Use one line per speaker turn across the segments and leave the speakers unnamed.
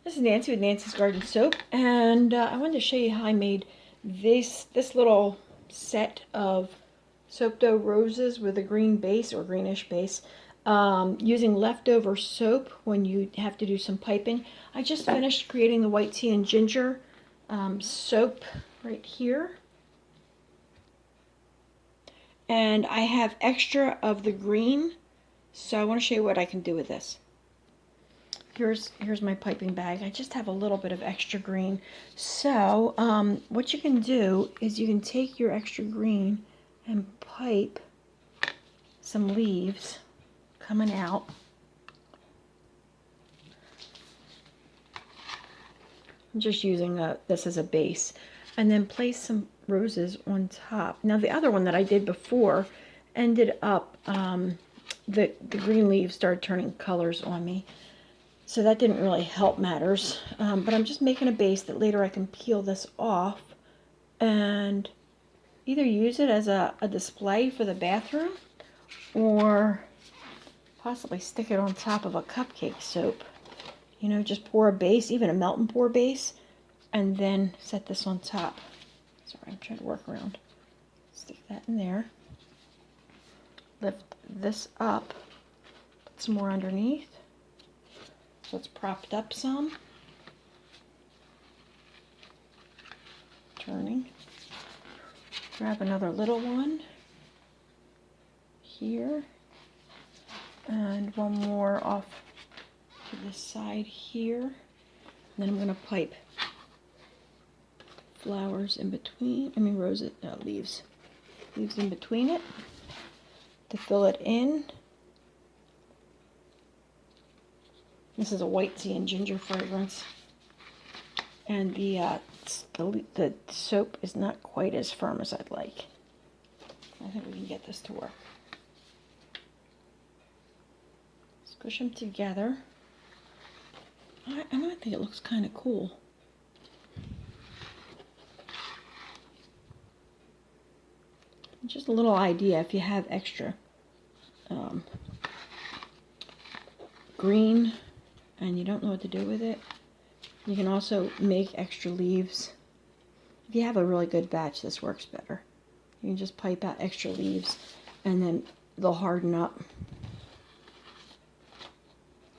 This is Nancy with Nancy's Garden Soap, and I wanted to show you how I made this little set of soap dough roses with a green base or greenish base, using leftover soap when you have to do some piping. I just finished creating the white tea and ginger soap right here, and I have extra of the green, so I want to show you what I can do with this. Here's my piping bag. I just have a little bit of extra green. So what you can do is you can take your extra green and pipe some leaves coming out. I'm just using this as a base. And then place some roses on top. Now the other one that I did before ended up, the green leaves started turning colors on me. So that didn't really help matters, but I'm just making a base that later I can peel this off and either use it as a display for the bathroom or possibly stick it on top of a cupcake soap. You know, just pour a base, even a melt and pour base, and then set this on top. Sorry, I'm trying to work around. Stick that in there. Lift this up, put some more underneath. So it's propped up some. Turning. Grab another little one here. And one more off to the side here. And then I'm going to pipe flowers in between. Roses, leaves. Leaves in between it to fill it in. This is a white tea and ginger fragrance, and the soap is not quite as firm as I'd like. I think we can get this to work. Squish them together. I think it looks kind of cool. Just a little idea if you have extra green and you don't know what to do with it, you can also make extra leaves. If you have a really good batch, this works better. You can just pipe out extra leaves and then they'll harden up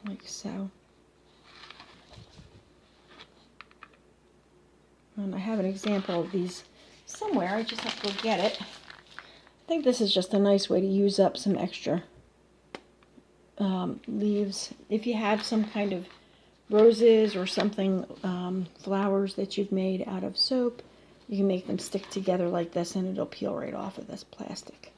like so. And I have an example of these somewhere. I just have to go get it. I think this is just a nice way to use up some extra leaves. If you have some kind of roses or something, flowers that you've made out of soap, you can make them stick together like this and it'll peel right off of this plastic.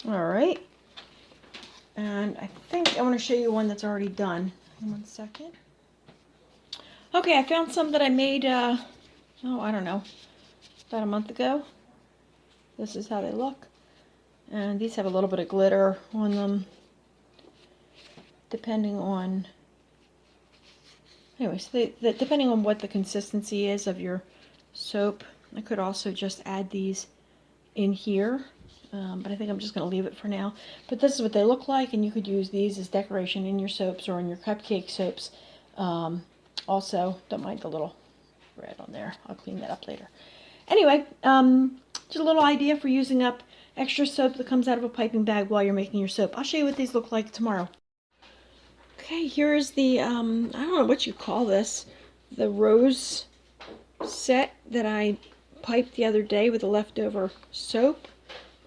Alright, and I think I want to show you one that's already done. One second. Okay, I found some that I made, I don't know, about a month ago. This is how they look. And these have a little bit of glitter on them, depending on, anyways, depending on what the consistency is of your soap. I could also just add these in here. But I think I'm just going to leave it for now. But this is what they look like, and you could use these as decoration in your soaps or in your cupcake soaps. Also, don't mind the little red on there. I'll clean that up later. Anyway, just a little idea for using up extra soap that comes out of a piping bag while you're making your soap. I'll show you what these look like tomorrow. Okay, here's the, I don't know what you call this, the rose set that I piped the other day with the leftover soap.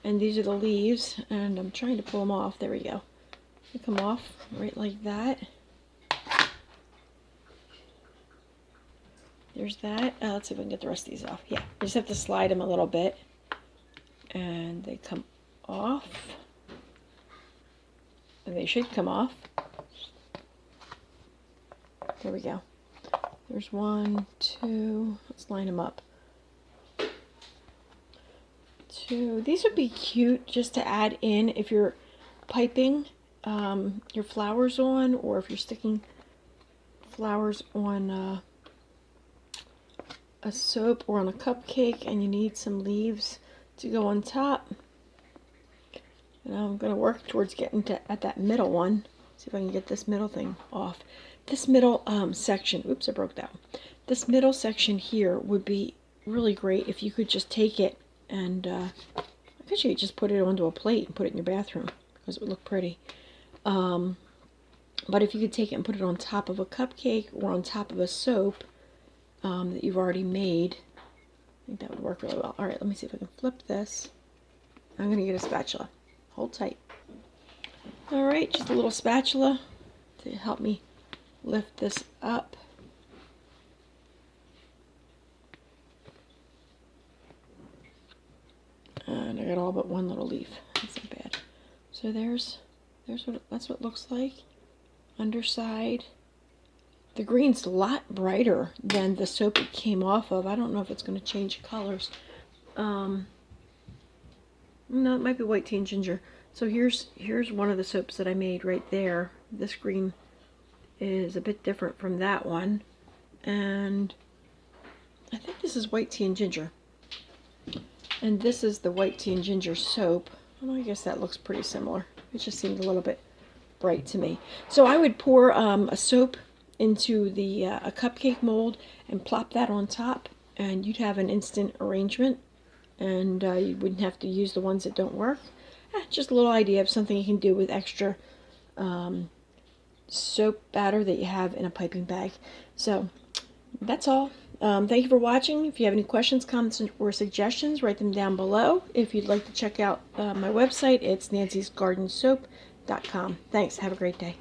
And these are the leaves, and I'm trying to pull them off. There we go. They come off right like that. There's that. Let's see if we can get the rest of these off. Yeah, I just have to slide them a little bit. And they come off. And they should come off. There we go. There's 1, 2. Let's line them up. 2. These would be cute just to add in if you're piping your flowers on, or if you're sticking flowers on a soap or on a cupcake and you need some leaves to go on top. And I'm going to work towards getting at that middle one. See if I can get this middle thing off. This middle section, oops, I broke that one. This middle section here would be really great if you could just take it and I guess you could just put it onto a plate and put it in your bathroom because it would look pretty. But if you could take it and put it on top of a cupcake or on top of a soap that you've already made, I think that would work really well. Alright, let me see if I can flip this. I'm going to get a spatula. Hold tight. Alright, just a little spatula to help me lift this up. And I got all but one little leaf. That's not bad. So that's what it looks like. Underside. The green's a lot brighter than the soap it came off of. I don't know if it's going to change colors. No, it might be white tea and ginger. So here's one of the soaps that I made right there. This green is a bit different from that one. And I think this is white tea and ginger. And this is the white tea and ginger soap. Well, I guess that looks pretty similar. It just seemed a little bit bright to me. So I would pour a soap into a cupcake mold and plop that on top, and you'd have an instant arrangement, and you wouldn't have to use the ones that don't work. Just a little idea of something you can do with extra soap batter that you have in a piping bag. So that's all. Thank you for watching. If you have any questions, comments, or suggestions, write them down below. If you'd like to check out my website, it's nancysgardensoap.com. Thanks. Have a great day.